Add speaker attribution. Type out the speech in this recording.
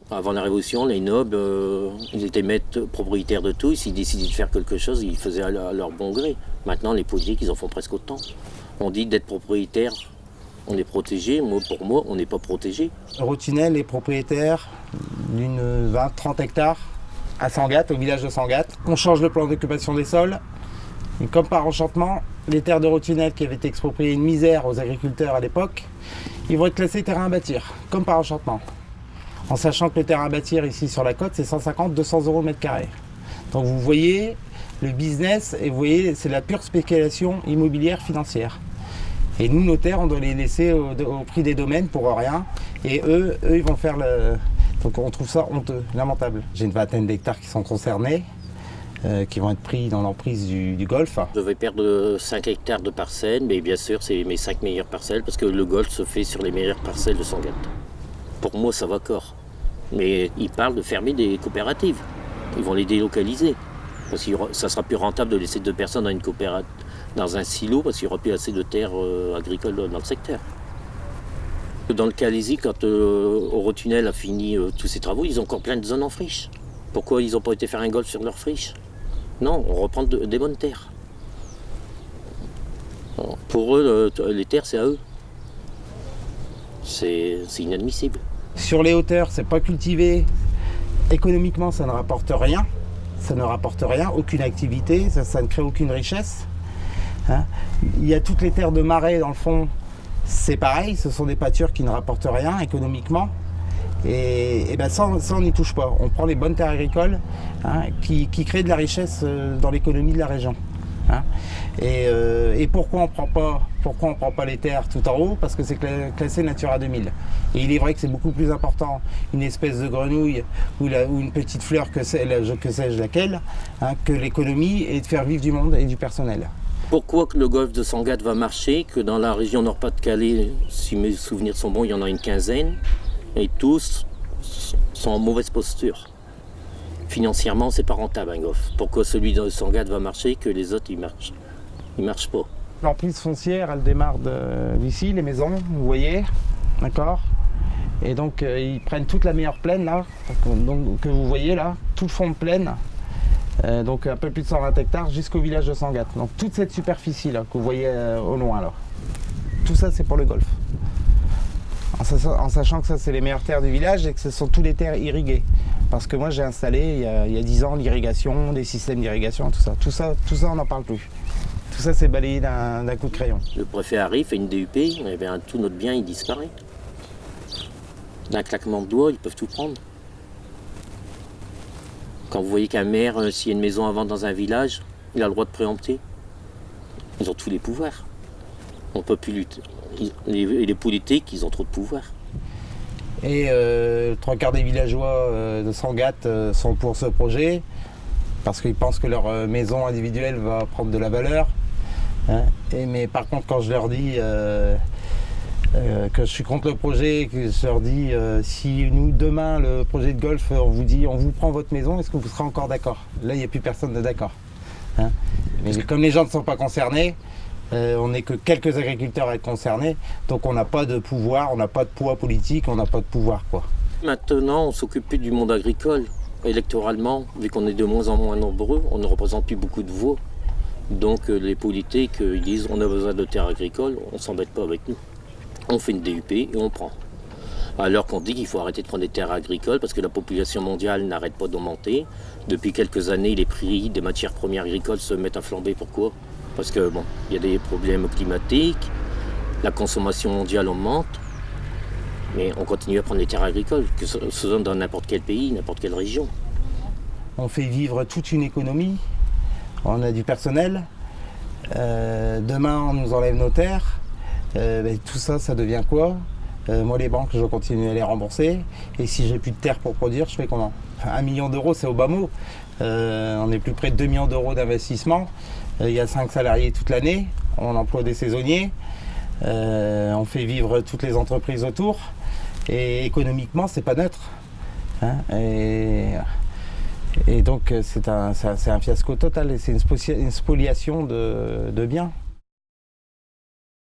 Speaker 1: Avant la Révolution, les nobles, ils étaient maîtres propriétaires de tout. S'ils décidaient de faire quelque chose, ils faisaient à leur bon gré. Maintenant, les politiques, ils en font presque autant. On dit d'être propriétaire, on est protégé. Pour moi, on n'est pas protégé.
Speaker 2: Eurotunnel est propriétaire d'une 20-30 hectares à Sangatte, au village de Sangatte. On change le plan d'occupation des sols. Et comme par enchantement, les terres d'Eurotunnel qui avaient été expropriées une misère aux agriculteurs à l'époque, ils vont être classés terrain à bâtir, comme par enchantement. En sachant que le terrain à bâtir ici sur la côte, c'est 150-200 € le mètre carré. Donc vous voyez le business, et vous voyez, c'est la pure spéculation immobilière financière. Et nous, nos terres, on doit les laisser au prix des domaines pour rien. Et eux, ils vont faire le... Donc on trouve ça honteux, lamentable. J'ai une vingtaine d'hectares qui sont concernés, qui vont être pris dans l'emprise du golfe.
Speaker 1: Je vais perdre 5 hectares de parcelles, mais bien sûr, c'est mes 5 meilleures parcelles, parce que le golfe se fait sur les meilleures parcelles de Sangatte. Pour moi, ça va corps. Mais ils parlent de fermer des coopératives. Ils vont les délocaliser. Parce que ça sera plus rentable de laisser 2 personnes dans une coopérative, dans un silo, parce qu'il n'y aura plus assez de terres agricoles dans le secteur. Dans le Calaisis, quand Eurotunnel a fini tous ses travaux, ils ont encore plein de zones en friche. Pourquoi ils n'ont pas été faire un golf sur leur friche? Non, on reprend des bonnes terres. Alors, pour eux, les terres, c'est à eux. C'est inadmissible.
Speaker 2: Sur les hauteurs, c'est pas cultivé. Économiquement, ça ne rapporte rien. Ça ne rapporte rien, aucune activité, ça ne crée aucune richesse. Hein. Il y a toutes les terres de marais dans le fond, c'est pareil, ce sont des pâtures qui ne rapportent rien économiquement. Et ben ça, on n'y touche pas. On prend les bonnes terres agricoles, hein, qui créent de la richesse dans l'économie de la région. Hein. Et pourquoi on prend pas les terres tout en haut? Parce que c'est classé Natura 2000. Et il est vrai que c'est beaucoup plus important une espèce de grenouille ou une petite fleur que sais-je laquelle, hein, que l'économie et de faire vivre du monde et du personnel.
Speaker 1: Pourquoi que le golfe de Sangatte va marcher, que dans la région Nord-Pas-de-Calais, si mes souvenirs sont bons, il y en a une quinzaine, et tous sont en mauvaise posture. Financièrement, c'est pas rentable un golf. Pourquoi celui de Sangatte va marcher que les autres ils marchent pas?
Speaker 2: L'emprise foncière, elle démarre d'ici, les maisons, vous voyez, d'accord. Et donc ils prennent toute la meilleure plaine là, donc, que vous voyez là, tout le fond de plaine, donc un peu plus de 120 hectares jusqu'au village de Sangatte. Donc toute cette superficie là que vous voyez au loin là, tout ça c'est pour le golf. En sachant que ça c'est les meilleures terres du village et que ce sont toutes les terres irriguées. Parce que moi j'ai installé il y a 10 ans l'irrigation, des systèmes d'irrigation, tout ça on n'en parle plus. Tout ça c'est balayé d'un coup de crayon.
Speaker 1: Le préfet arrive, fait une DUP, et bien, tout notre bien il disparaît. D'un claquement de doigts, ils peuvent tout prendre. Quand vous voyez qu'un maire, s'il y a une maison à vendre dans un village, il a le droit de préempter. Ils ont tous les pouvoirs. On ne peut plus lutter. Les politiques, ils ont trop de pouvoir.
Speaker 2: Et 3/4 des villageois de Sangatte sont pour ce projet parce qu'ils pensent que leur maison individuelle va prendre de la valeur. Hein. Mais par contre, quand je leur dis que je suis contre le projet, que je leur dis si nous demain le projet de golf on vous dit on vous prend votre maison, est-ce que vous serez encore d'accord? Là il n'y a plus personne de d'accord. Hein. Mais comme les gens ne sont pas concernés, on n'est que quelques agriculteurs à être concernés, donc on n'a pas de pouvoir, on n'a pas de poids politique, on n'a pas de pouvoir quoi.
Speaker 1: Maintenant on s'occupe plus du monde agricole. Électoralement, vu qu'on est de moins en moins nombreux, on ne représente plus beaucoup de voix. Donc les politiques ils disent on a besoin de terres agricoles, on ne s'embête pas avec nous. On fait une DUP et on prend. Alors qu'on dit qu'il faut arrêter de prendre des terres agricoles parce que la population mondiale n'arrête pas d'augmenter. Depuis quelques années, les prix des matières premières agricoles se mettent à flamber. Pourquoi? Parce que bon, il y a des problèmes climatiques, la consommation mondiale augmente, mais on continue à prendre des terres agricoles, que ce soit dans n'importe quel pays, n'importe quelle région.
Speaker 2: On fait vivre toute une économie, on a du personnel, demain on nous enlève nos terres, tout ça, ça devient quoi? Moi les banques, je continue à les rembourser, et si j'ai plus de terre pour produire, je fais comment? 1 million d'euros, c'est au bas mot. On est plus près de 2 millions d'euros d'investissement. Il y a 5 salariés toute l'année, on emploie des saisonniers, on fait vivre toutes les entreprises autour, et économiquement, c'est pas neutre. Hein, et donc, c'est un fiasco total, et c'est une spoliation de biens.